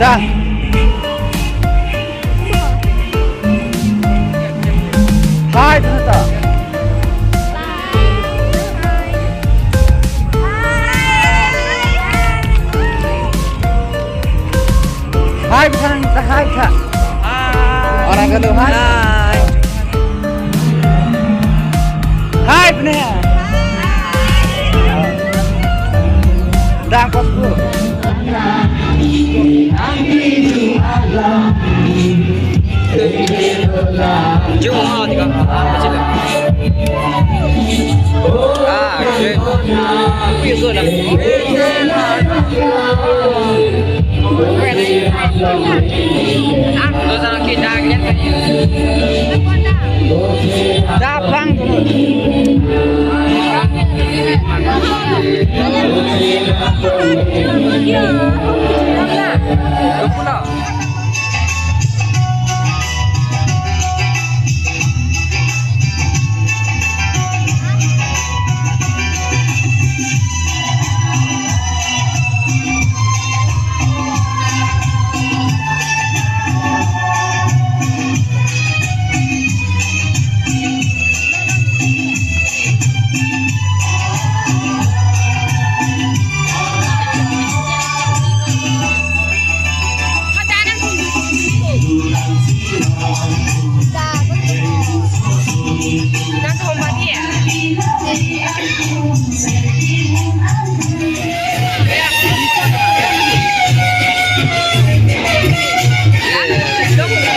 dah. Hai tata. Hai bukan hai kak. Orang kedua hai. Hai bener. Dah kosku. Jom mau tiga. Macam tu. Okey. Apa yang kau nak? Kau sana kita lihat kan? Labang. Kau pula. Somebody